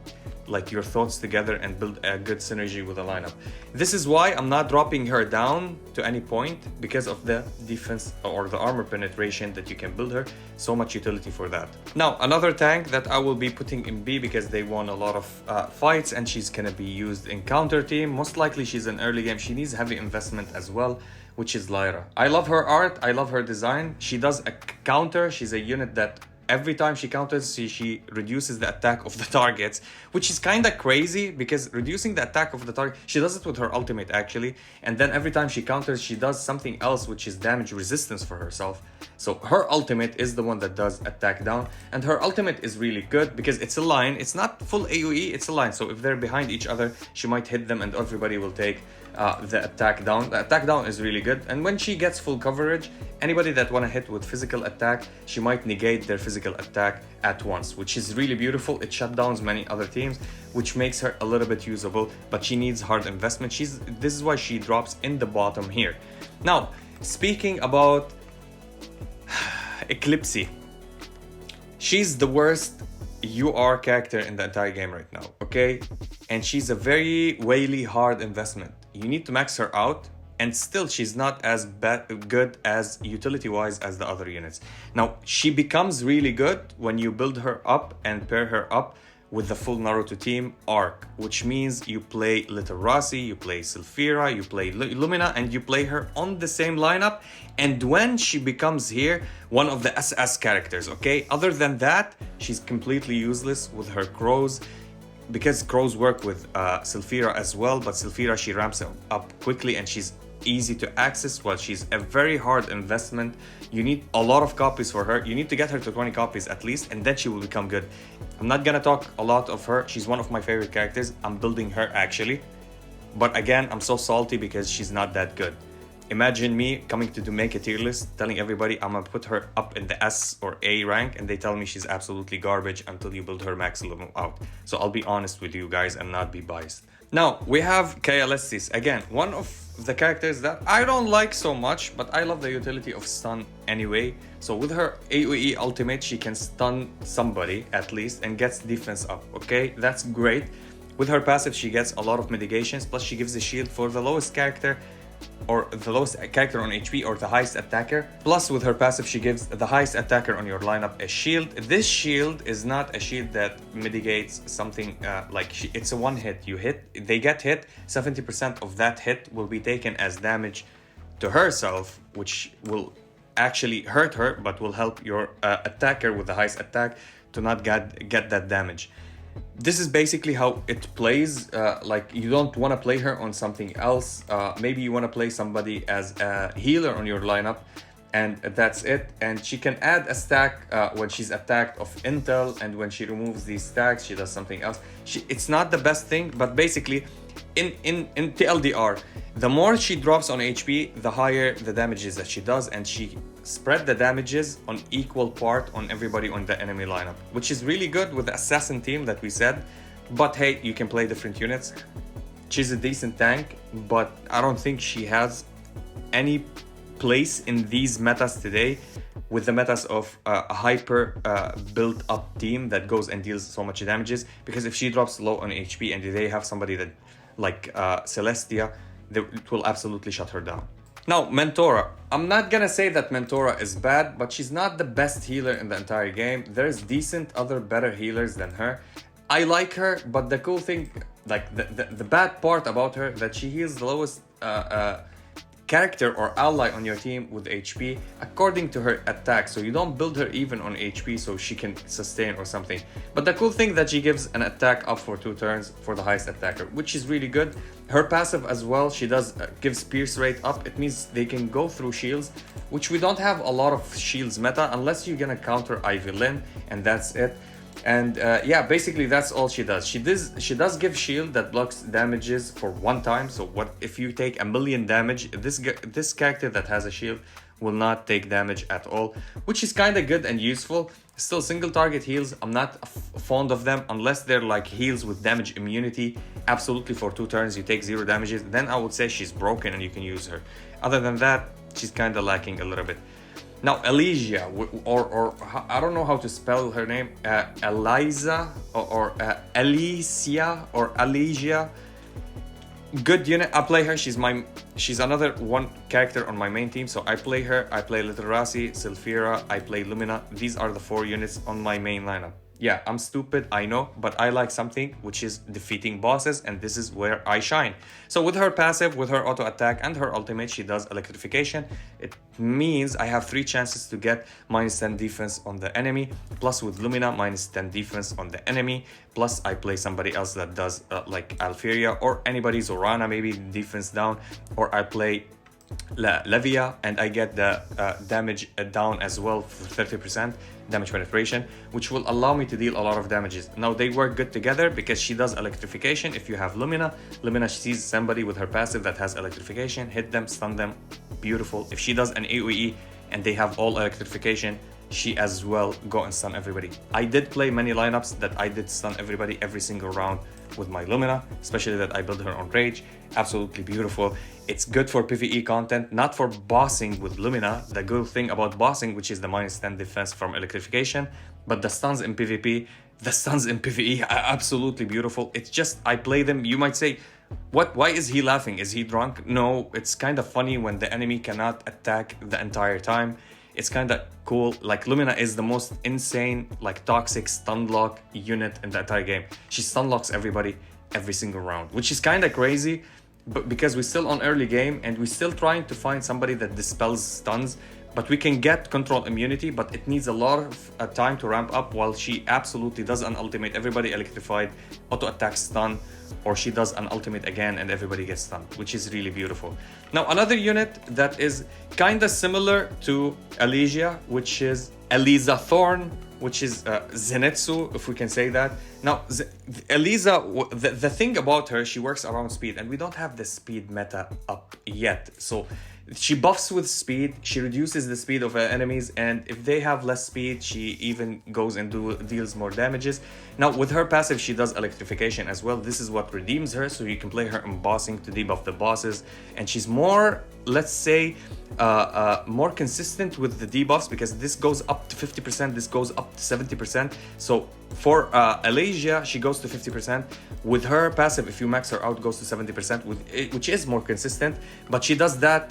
like your thoughts together and build a good synergy with a lineup. This is why I'm not dropping her down to any point, because of the defense or the armor penetration that you can build her. So much utility for that. Now, another tank that I will be putting in B because they won a lot of fights, and she's gonna be used in counter team. Most likely she's in early game. She needs heavy investment as well, which is Lyra. I love her art, I love her design. She does a counter. She's a unit that every time she counters, she reduces the attack of the targets, which is kind of crazy because reducing the attack of the target, she does it with her ultimate actually, and then every time she counters, she does something else, which is damage resistance for herself. So her ultimate is the one that does attack down, and her ultimate is really good because it's a line. It's not full AoE, it's a line. So if they're behind each other, she might hit them and everybody will take the attack down. The attack down is really good, and when she gets full coverage, anybody that want to hit with physical attack, she might negate their physical attack at once, which is really beautiful. It shutdowns many other teams, which makes her a little bit usable, but she needs hard investment. This is why she drops in the bottom here. Now, speaking about Eclipse, she's the worst UR character in the entire game right now, okay? And she's a very whaley hard investment. You need to max her out, and still she's not as good as utility wise as the other units. Now, she becomes really good when you build her up and pair her up with the full Naruto team arc, which means you play Little Rossi, you play Sylphira, you play Lumina, and you play her on the same lineup. And when she becomes here, one of the SS characters, okay? Other than that, she's completely useless with her crows, because crows work with Sylphira as well, but Sylphira, she ramps up quickly and she's easy to access. Well, she's a very hard investment. You need a lot of copies for her. You need to get her to 20 copies at least, and then she will become good. I'm not gonna talk a lot of her. She's one of my favorite characters. I'm building her actually, but again, I'm so salty because she's not that good. Imagine me coming to make a tier list, telling everybody I'm gonna put her up in the S or A rank, and they tell me she's absolutely garbage until you build her max level out. So I'll be honest with you guys and not be biased. Now, we have Kaelistis, again, one of the characters that I don't like so much, but I love the utility of stun anyway. So with her AoE ultimate, she can stun somebody at least and gets defense up, okay? That's great. With her passive, she gets a lot of mitigations, plus she gives a shield for the lowest character, or the lowest character on HP, or the highest attacker. Plus with her passive, she gives the highest attacker on your lineup a shield. This shield is not a shield that mitigates something it's a one hit. You hit, they get hit, 70% of that hit will be taken as damage to herself, which will actually hurt her, but will help your attacker with the highest attack to not get that damage. This is basically how it plays. Like, you don't want to play her on something else. Maybe you want to play somebody as a healer on your lineup, and that's it. And she can add a stack when she's attacked of intel, and when she removes these stacks, she does something else. It's not the best thing, but basically in TLDR, the more she drops on HP, the higher the damages that she does, and she spread the damages on equal part on everybody on the enemy lineup, which is really good with the assassin team that we said. But hey, you can play different units. She's a decent tank, but I don't think she has any place in these metas today, with the metas of a hyper built up team that goes and deals so much damages. Because if she drops low on HP and they have somebody that like Celestia, it will absolutely shut her down. Now, Mentora. I'm not gonna say that Mentora is bad, but she's not the best healer in the entire game. There's decent other better healers than her. I like her, but the cool thing, like the bad part about her, that she heals the lowest character or ally on your team with HP according to her attack. So you don't build her even on HP so she can sustain or something. But the cool thing that she gives an attack up for 2 turns for the highest attacker, which is really good. Her passive as well, she does gives pierce rate up. It means they can go through shields, which we don't have a lot of shields meta unless you're gonna counter Ivy Lynn, and that's it. And yeah, basically that's all she does. She does give shield that blocks damages for 1 time. So what if you take 1,000,000 damage, this character that has a shield will not take damage at all, which is kind of good and useful. Still, single target heals, I'm not fond of them unless they're like heals with damage immunity. Absolutely, for 2 turns you take 0 damages, then I would say she's broken and you can use her. Other than that, she's kind of lacking a little bit. Now, Elysia, or I don't know how to spell her name, Eliza, or Alicia, or Elysia. Good unit. I play her. She's another one character on my main team, so I play her. I play Little Rossi, Sylphira, I play Lumina. These are the 4 units on my main lineup. Yeah, I'm stupid, I know, but I like something which is defeating bosses, and this is where I shine. So with her passive, with her auto attack and her ultimate, she does electrification. It means I have 3 chances to get -10 defense on the enemy, plus with Lumina -10 defense on the enemy, plus I play somebody else that does like Alferia or anybody, Zorana maybe defense down, or I play Levia and I get the damage down as well for 30% damage penetration, which will allow me to deal a lot of damages. Now they work good together because she does electrification. If you have Lumina, Lumina sees somebody with her passive that has electrification, hit them, stun them, beautiful. If she does an AoE and they have all electrification, she as well go and stun everybody. I did play many lineups that I did stun everybody every single round with my Lumina, especially that I built her on Rage. Absolutely beautiful. It's good for PvE content, not for bossing with Lumina. The good thing about bossing, which is the -10 defense from electrification, but the stuns in PvP, the stuns in PvE are absolutely beautiful. It's just, I play them, you might say, what? Why is he laughing? Is he drunk? No, it's kind of funny when the enemy cannot attack the entire time. It's kind of cool. Like Lumina is the most insane, like toxic stun lock unit in the entire game. She stun locks everybody every single round, which is kind of crazy, but because we're still on early game and we're still trying to find somebody that dispels stuns, but we can get control immunity, but it needs a lot of time to ramp up, while she absolutely does an ultimate, everybody electrified, auto attack stun, or she does an ultimate again and everybody gets stunned, which is really beautiful. Now another unit that is kind of similar to Elysia, which is Eliza Thorn, which is Zenitsu, if we can say that. Now, Eliza, the thing about her, she works around speed, and we don't have the speed meta up yet. So she buffs with speed, she reduces the speed of her enemies, and if they have less speed, she even goes and deals more damages. Now, with her passive, she does electrification as well. This is what redeems her, so you can play her in bossing to debuff the bosses, and she's more, let's say, more consistent with the debuffs, because this goes up to 50%, this goes up to 70%. So for Elysia, she goes to 50%. With her passive, if you max her out, goes to 70%, which is more consistent. But she does that,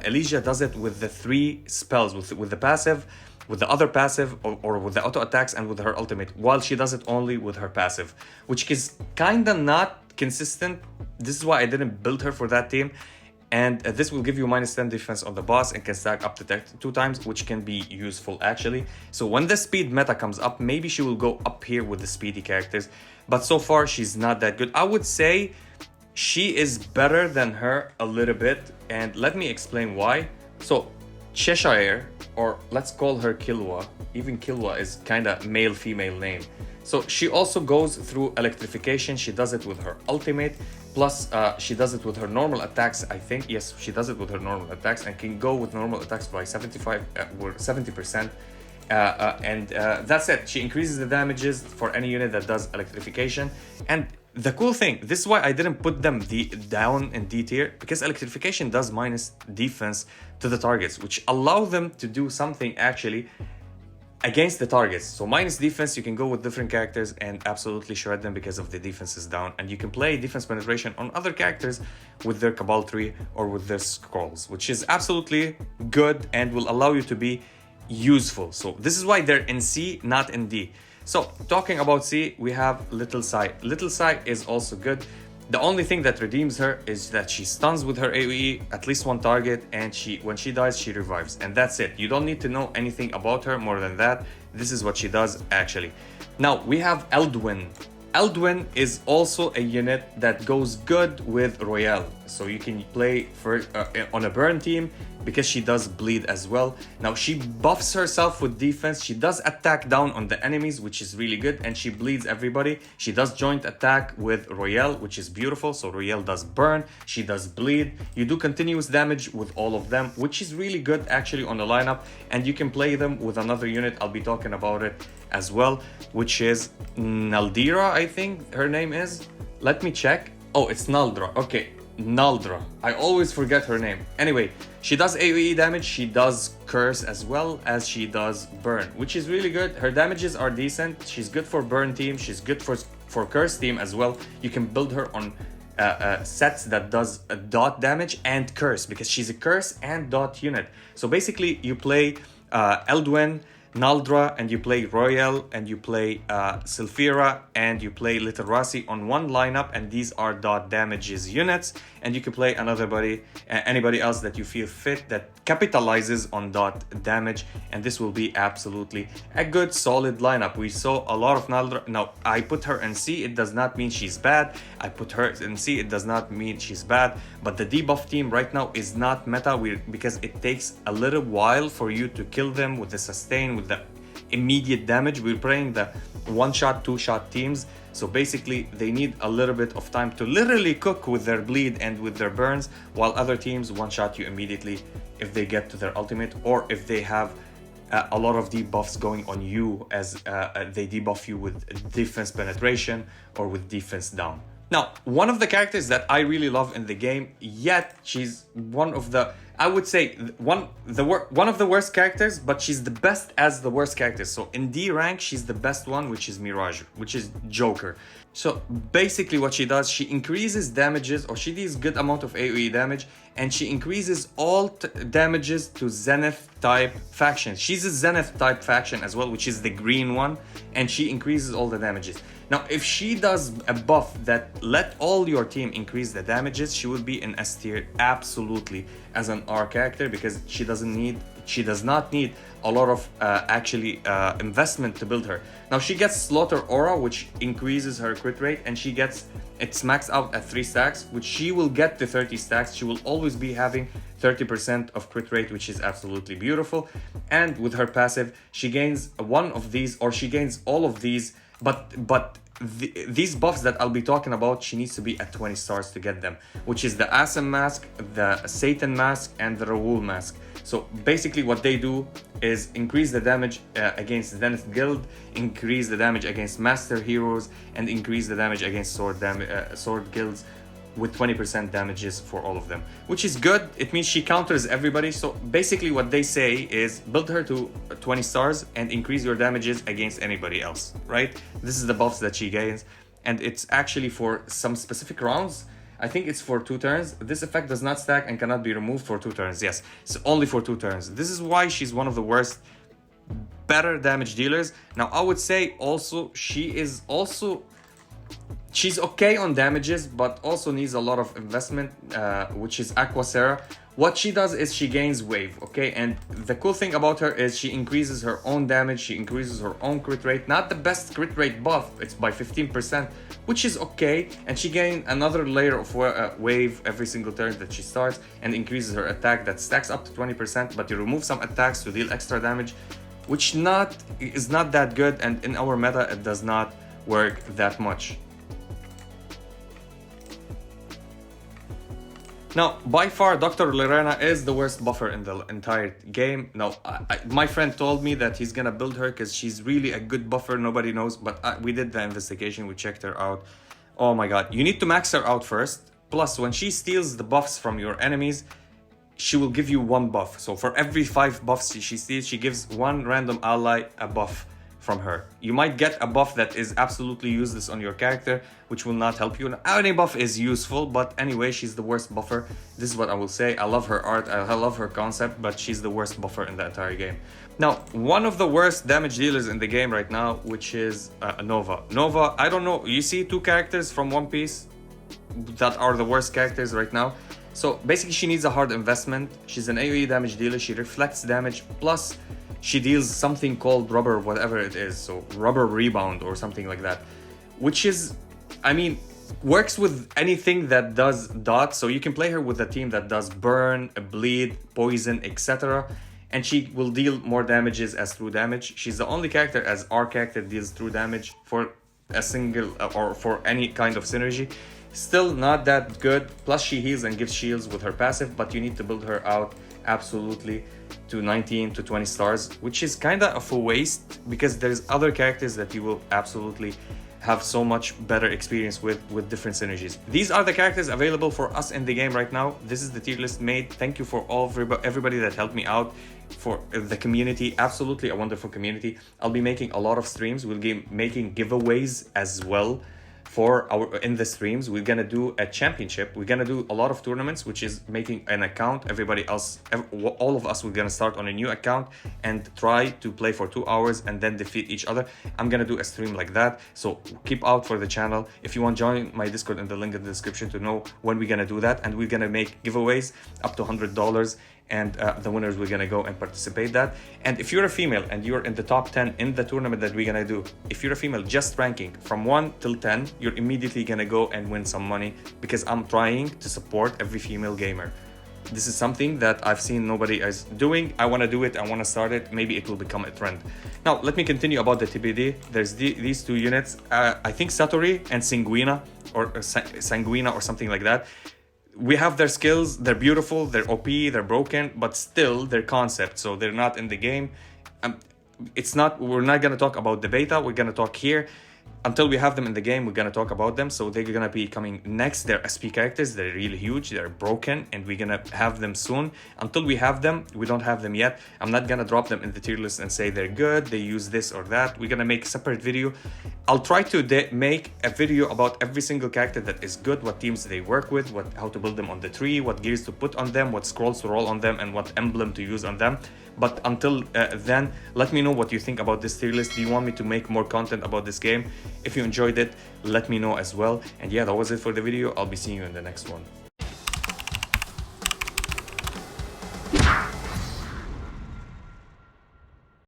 Elysia does it with the 3 spells, with the passive, with the other passive, or with the auto attacks, and with her ultimate, while she does it only with her passive, which is kind of not consistent. This is why I didn't build her for that team. And this will give you -10 defense on the boss and can stack up to 2 times, which can be useful actually. So when the speed meta comes up, maybe she will go up here with the speedy characters. But so far, she's not that good. I would say she is better than her a little bit. And let me explain why. So Cheshire, or let's call her Kilwa. Even Kilwa is kind of male-female name. So she also goes through electrification. She does it with her ultimate. Plus, she does it with her normal attacks, I think. Yes, she does it with her normal attacks and can go with normal attacks by 75 or 70%. And that's it. She increases the damages for any unit that does electrification. And the cool thing, this is why I didn't put them down in D tier, because electrification does minus defense to the targets, which allow them to do something actually against the targets. So minus defense, you can go with different characters and absolutely shred them because of the defense is down. And you can play defense penetration on other characters with their Cabal tree or with their scrolls, which is absolutely good and will allow you to be useful. So this is why they're in C, not in D. So talking about C, we have Little Sai. Little Sai is also good. The only thing that redeems her is that she stuns with her AoE at least 1 target, and when she dies, she revives. And that's it. You don't need to know anything about her more than that. This is what she does actually. Now we have Eldwin. Eldwin is also a unit that goes good with Royale. So you can play on a burn team because she does bleed as well. Now she buffs herself with defense. She does attack down on the enemies, which is really good, and she bleeds everybody. She does joint attack with Royale, which is beautiful. So Royale does burn, she does bleed. You do continuous damage with all of them, which is really good actually on the lineup. And you can play them with another unit. I'll be talking about it as well, which is Naldira, I think her name is. Let me check. Oh, it's Naldra. Okay, Naldra. I always forget her name. Anyway, she does AoE damage, she does curse as well as she does burn, which is really good. Her damages are decent. She's good for burn team, she's good for curse team as well. You can build her on sets that does dot damage and curse, because she's a curse and dot unit. So basically you play Eldwin, Naldra, and you play Royal, and you play Sylphira, and you play Little Rossi on one lineup, and these are dot damages units, and you can play anybody else that you feel fit that capitalizes on dot damage, and this will be absolutely a good solid lineup. We saw a lot of Naldra. Now, I put her in C, it does not mean she's bad. I put her in C, it does not mean she's bad, but the debuff team right now is not meta because it takes a little while for you to kill them with the sustain, with the immediate damage. We're playing the one-shot, two-shot teams, so basically they need a little bit of time to literally cook with their bleed and with their burns, while other teams one-shot you immediately if they get to their ultimate, or if they have a lot of debuffs going on you as they debuff you with defense penetration or with defense down. Now, one of the characters that I really love in the game, yet she's one of the, I would say, one of the worst characters, but she's the best as the worst characters. So in D rank, she's the best one, which is Mirage, which is Joker. So basically what she does, she increases damages, or she deals good amount of AoE damage, and she increases all damages to Zenith type factions. She's a Zenith type faction as well, which is the green one, and she increases all the damages. Now, if she does a buff that let all your team increase the damages, she will be in S tier absolutely as an R character, because she does not need a lot of investment to build her. Now, she gets Slaughter Aura, which increases her crit rate, and it's maxed out at 3 stacks, which she will get to 30 stacks. She will always be having 30% of crit rate, which is absolutely beautiful. And with her passive, she gains one of these, or she gains all of these, but these buffs that I'll be talking about, she needs to be at 20 stars to get them, which is the Asem Mask, the Satan Mask, and the Raoul Mask. So basically what they do is increase the damage against Zenith Guild, increase the damage against Master Heroes, and increase the damage against Sword Guilds with 20% damages for all of them, which is good. It means she counters everybody. So basically what they say is build her to 20 stars and increase your damages against anybody else, right? This is the buffs that she gains, and it's actually for some specific rounds. I think it's for 2 turns. This effect does not stack and cannot be removed for 2 turns. Yes, it's only for 2 turns. This is why she's one of the worst, better damage dealers. Now, I would say also she's okay on damages, but also needs a lot of investment, which is Aquacera. What she does is she gains wave, okay? And the cool thing about her is she increases her own damage, she increases her own crit rate. Not the best crit rate buff, it's by 15%, which is okay. And she gains another layer of wave every single turn that she starts, and increases her attack that stacks up to 20%, but you remove some attacks to deal extra damage, which is not that good, and in our meta it does not work that much. Now, by far, Dr. Lorena is the worst buffer in the entire game. Now, my friend told me that he's gonna build her because she's really a good buffer, nobody knows, but we did the investigation, we checked her out. Oh my god, you need to max her out first. Plus, when she steals the buffs from your enemies, she will give you 1 buff. So for every 5 buffs she steals, she gives 1 random ally a buff from her. You might get a buff that is absolutely useless on your character, which will not help you. Any buff is useful, but anyway, she's the worst buffer. This is what I will say. I love her art, I love her concept, but she's the worst buffer in the entire game. Now, one of the worst damage dealers in the game right now, which is Nova. Nova, I don't know, you see 2 characters from One Piece that are the worst characters right now. So basically she needs a hard investment. She's an AoE damage dealer, she reflects damage, plus she deals something called rubber, whatever it is, so rubber rebound or something like that, which is, I mean, works with anything that does dot. So you can play her with a team that does burn, bleed, poison, etc., and she will deal more damages as true damage. She's the only character as our character deals true damage for a single or for any kind of synergy. Still not that good. Plus she heals and gives shields with her passive, but you need to build her out absolutely to 19 to 20 stars, which is kind of a waste because there's other characters that you will absolutely have so much better experience with different synergies. These are the characters available for us in the game right now. This is the tier list made. Thank you for everybody that helped me out, for the community. Absolutely a wonderful community. I'll be making a lot of streams. We'll be making giveaways as well for our in the streams. We're gonna do a championship. We're gonna do a lot of tournaments, which is making an account. Everybody else, all of us, we're gonna start on a new account and try to play for 2 hours and then defeat each other. I'm gonna do a stream like that, so keep out for the channel. If you want, join my Discord in the link in the description to know when we're gonna do that. And we're gonna make giveaways up to $100, and the winners, we're gonna go and participate that. And if you're a female and you're in the top 10 in the tournament that we're gonna do, if you're a female just ranking from 1 till 10, you're immediately gonna go and win some money, because I'm trying to support every female gamer. This is something that I've seen nobody is doing. I want to do it. I want to start it. Maybe it will become a trend. Now, let me continue about the TBD. There's these two units. I think Satori and Sanguina, or Sanguina or something like that. We have their skills. They're beautiful. They're OP. They're broken, but still they're concept. So they're not in the game. It's not. We're not gonna talk about the beta. We're gonna talk here. Until we have them in the game, we're gonna talk about them. So they're gonna be coming next. They're SP characters. They're really huge. They're broken, and we're gonna have them soon. Until we have them, we don't have them yet. I'm not gonna drop them in the tier list and say they're good, they use this or that. We're gonna make a separate video. I'll try to make a video about every single character that is good, what teams they work with, how to build them on the tree, what gears to put on them, what scrolls to roll on them, and what emblem to use on them. But until then, let me know what you think about this tier list. Do you want me to make more content about this game? If you enjoyed it, let me know as well. And yeah, that was it for the video. I'll be seeing you in the next one.